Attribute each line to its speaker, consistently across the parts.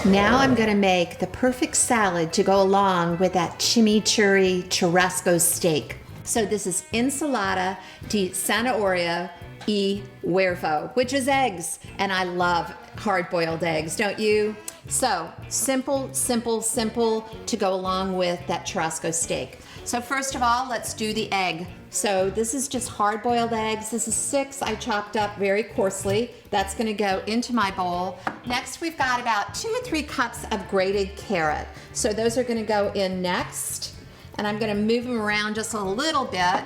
Speaker 1: Now I'm gonna make the perfect salad to go along with that chimichurri churrasco steak. So this is ensalada de zanahoria y huevo, which is eggs. And I love hard-boiled eggs, don't you? So simple, simple, simple to go along with that churrasco steak. So first of all, let's do the egg. So this is just hard-boiled eggs. This is 6 I chopped up very coarsely. That's gonna go into my bowl. Next, we've got about 2 or 3 cups of grated carrot. So those are gonna go in next. And I'm gonna move them around just a little bit.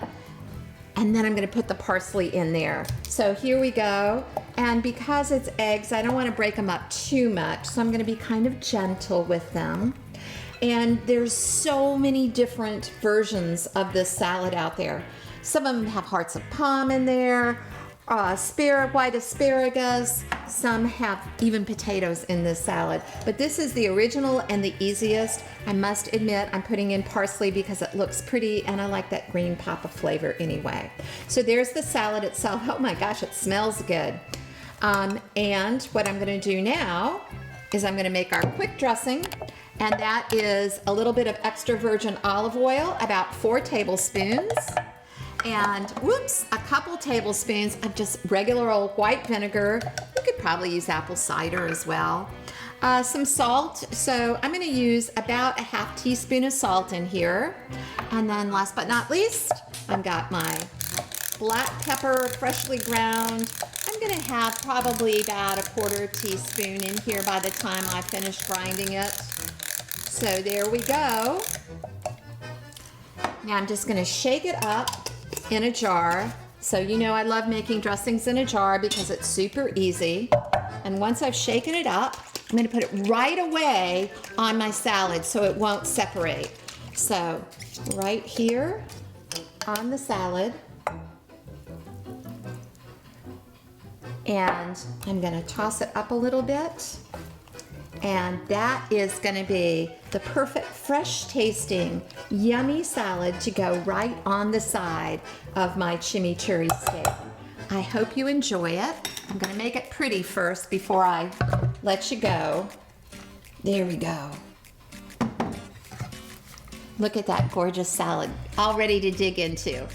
Speaker 1: And then I'm gonna put the parsley in there. So here we go. And because it's eggs, I don't wanna break them up too much. So I'm gonna be kind of gentle with them. And there's so many different versions of this salad out there. Some of them have hearts of palm in there, white asparagus. Some have even potatoes in this salad. But this is the original and the easiest. I must admit, I'm putting in parsley because it looks pretty and I like that green pop of flavor anyway. So there's the salad itself. Oh my gosh, it smells good. And what I'm gonna do now is I'm gonna make our quick dressing. And that is a little bit of extra virgin olive oil, about 4 tablespoons. And whoops, a couple tablespoons of just regular old white vinegar. You could probably use apple cider as well. Some salt. So I'm gonna use about a half teaspoon of salt in here. And then last but not least, I've got my black pepper, freshly ground. I'm gonna have probably about a 1/4 teaspoon in here by the time I finish grinding it. So there we go. Now I'm just gonna shake it up in a jar. So you know I love making dressings in a jar because it's super easy. And once I've shaken it up, I'm gonna put it right away on my salad so it won't separate. So right here on the salad. And I'm gonna toss it up a little bit. And that is gonna be the perfect, fresh tasting, yummy salad to go right on the side of my chimichurri steak. I hope you enjoy it. I'm gonna make it pretty first before I let you go. There we go. Look at that gorgeous salad, all ready to dig into.